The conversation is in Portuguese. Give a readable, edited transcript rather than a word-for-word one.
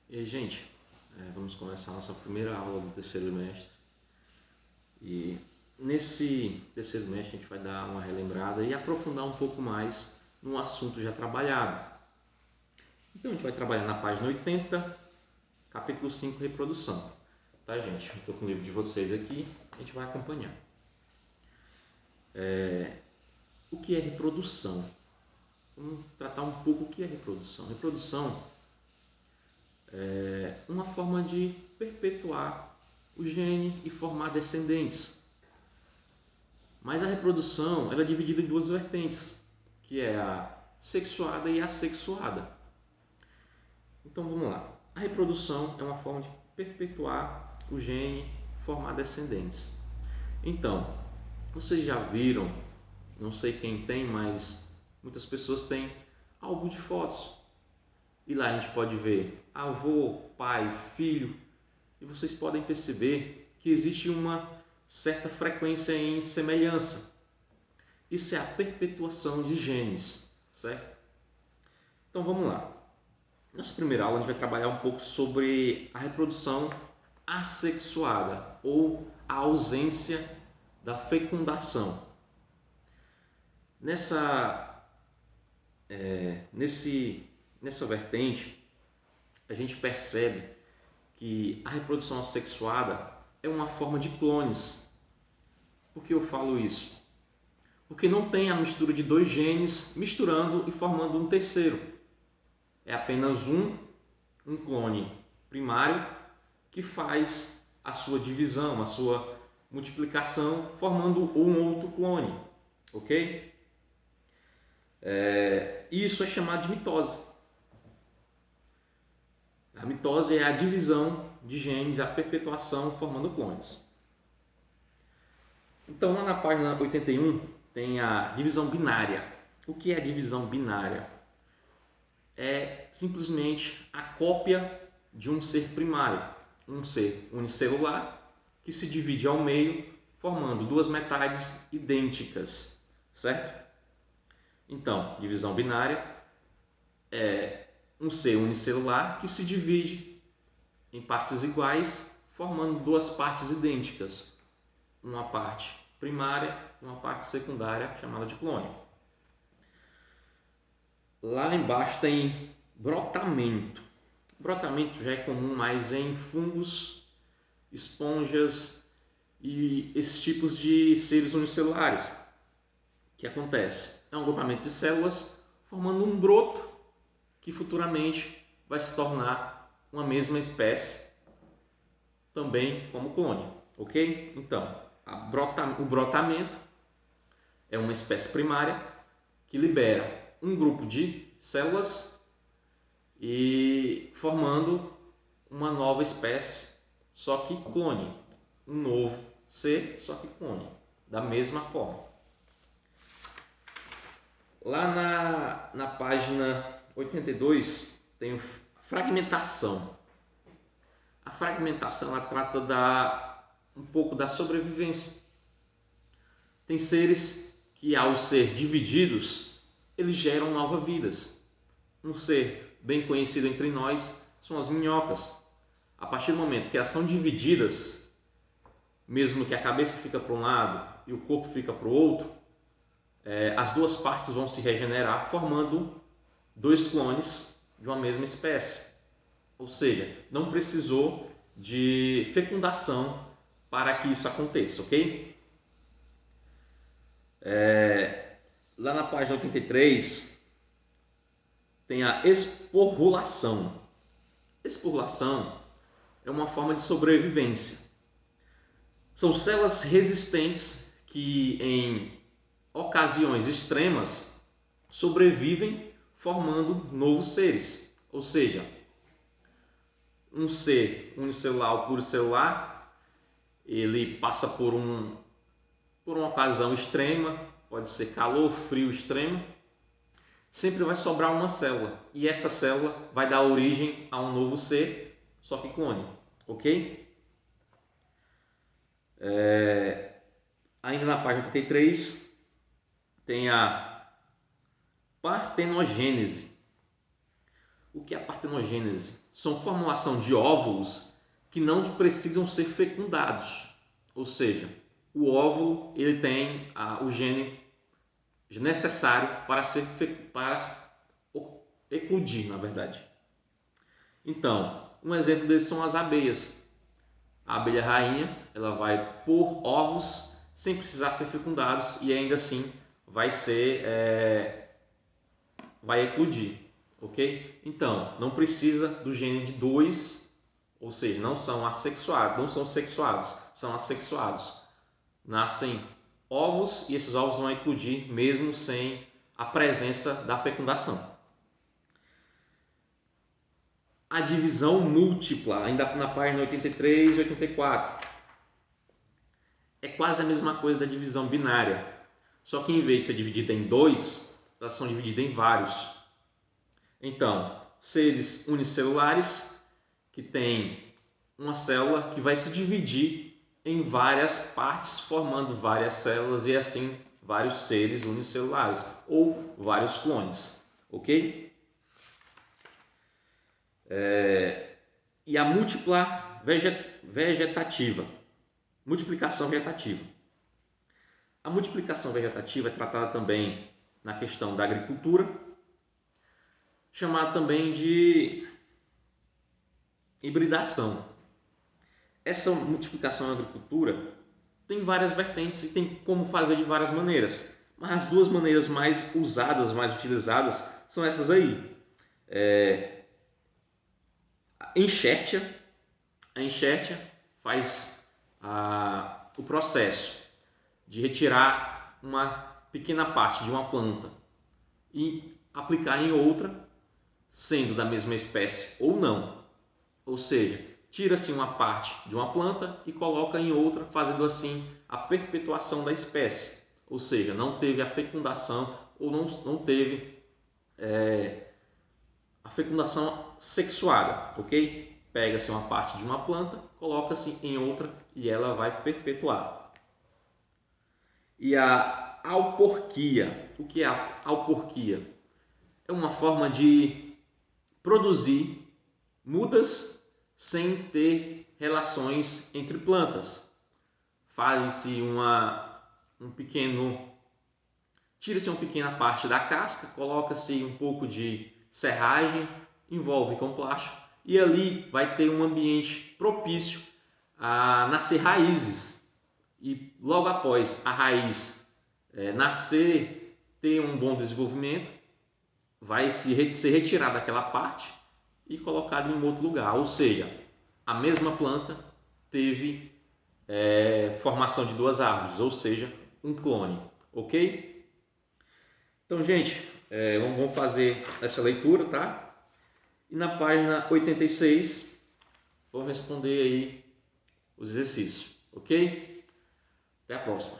E aí, gente, vamos começar a nossa primeira aula do terceiro semestre. E nesse terceiro semestre a gente vai dar uma relembrada e aprofundar um pouco mais no assunto já trabalhado. Então a gente vai trabalhar na página 80, capítulo 5, reprodução. Tá, gente? Estou com o livro de vocês aqui, a gente vai acompanhar. O que é reprodução? Vamos tratar um pouco o que é reprodução. Reprodução é uma forma de perpetuar o gene e formar descendentes. Mas a reprodução ela é dividida em duas vertentes, que é a sexuada e a assexuada. Então vamos lá. A reprodução é uma forma de perpetuar o gene, formar descendentes. Então, vocês já viram, não sei quem tem, mas muitas pessoas têm álbum de fotos. E lá a gente pode ver avô, pai, filho, e vocês podem perceber que existe uma certa frequência em semelhança. Isso é a perpetuação de genes, certo? Então vamos lá. Nessa primeira aula a gente vai trabalhar um pouco sobre a reprodução assexuada ou a ausência da fecundação. Nessa vertente, a gente percebe que a reprodução assexuada é uma forma de clones. Por que eu falo isso? Porque não tem a mistura de dois genes misturando e formando um terceiro. É apenas um clone primário que faz a sua divisão, a sua multiplicação, formando um outro clone, ok? Isso é chamado de mitose. A mitose é a divisão de genes, a perpetuação formando clones. Então, lá na página 81 tem a divisão binária. O que é a divisão binária? É simplesmente a cópia de um ser primário, um ser unicelular que se divide ao meio, formando duas metades idênticas, certo? Então, divisão binária é um ser unicelular que se divide em partes iguais, formando duas partes idênticas, uma parte primária e uma parte secundária, chamada de clone. Lá embaixo tem brotamento. Brotamento já é comum mais em fungos, esponjas e esses tipos de seres unicelulares. O que acontece? É um agrupamento de células formando um broto que futuramente vai se tornar uma mesma espécie, também como clone, ok? Então, o brotamento é uma espécie primária que libera um grupo de células e formando uma nova espécie, só que clone, um novo ser, só que clone, da mesma forma. Lá na página 82 tem fragmentação. A fragmentação ela trata um pouco da sobrevivência. Tem seres que, ao ser divididos, eles geram novas vidas. Um ser bem conhecido entre nós são as minhocas. A partir do momento que elas são divididas, mesmo que a cabeça fica para um lado e o corpo fica para o outro, as duas partes vão se regenerar, formando dois clones de uma mesma espécie. Ou seja, não precisou de fecundação para que isso aconteça, ok? Lá na página 83 tem a esporulação. Esporulação é uma forma de sobrevivência. São células resistentes que, em ocasiões extremas, sobrevivem formando novos seres. Ou seja, um ser unicelular ou pluricelular, ele passa por uma ocasião extrema, pode ser calor, frio extremo, sempre vai sobrar uma célula. E essa célula vai dar origem a um novo ser, só que clone, ok? Ainda na página 83 tem a partenogênese. O que é a partenogênese? São formulação de óvulos que não precisam ser fecundados, ou seja, o óvulo ele tem o gene necessário para eclodir, na verdade. Então, um exemplo deles são as abelhas. A abelha rainha, ela vai pôr ovos sem precisar ser fecundados e ainda assim vai eclodir, ok? Então, não precisa do gene de 2, ou seja, não são assexuados, não são sexuados, são assexuados. Nascem ovos e esses ovos vão eclodir mesmo sem a presença da fecundação. A divisão múltipla, ainda na página 83 e 84. É quase a mesma coisa da divisão binária, só que em vez de ser dividida em 2, elas são divididas em vários. Então, seres unicelulares que têm uma célula que vai se dividir em várias partes, formando várias células e assim vários seres unicelulares ou vários clones, ok? E a múltipla vegetativa, multiplicação vegetativa. A multiplicação vegetativa é tratada também na questão da agricultura, chamada também de hibridação. Essa multiplicação na agricultura tem várias vertentes e tem como fazer de várias maneiras, mas as duas maneiras mais usadas, mais utilizadas são essas aí. A enxértia faz o processo de retirar uma pequena parte de uma planta e aplicar em outra, sendo da mesma espécie ou não. Ou seja, tira-se uma parte de uma planta e coloca em outra, fazendo assim a perpetuação da espécie. Ou seja, não teve a fecundação ou não teve a fecundação sexuada, ok? Pega-se uma parte de uma planta, coloca-se em outra e ela vai perpetuar. E a auporquia. O que é a auporquia? É uma forma de produzir mudas sem ter relações entre plantas. Faz-se tira-se uma pequena parte da casca, coloca-se um pouco de serragem, envolve com plástico e ali vai ter um ambiente propício a nascer raízes. E logo após a raiz nascer, ter um bom desenvolvimento, vai ser retirada aquela parte e colocada em outro lugar. Ou seja, a mesma planta teve formação de duas árvores, ou seja, um clone, ok? Então, gente, vamos fazer essa leitura, tá? E na página 86, vou responder aí os exercícios, ok? Até a próxima.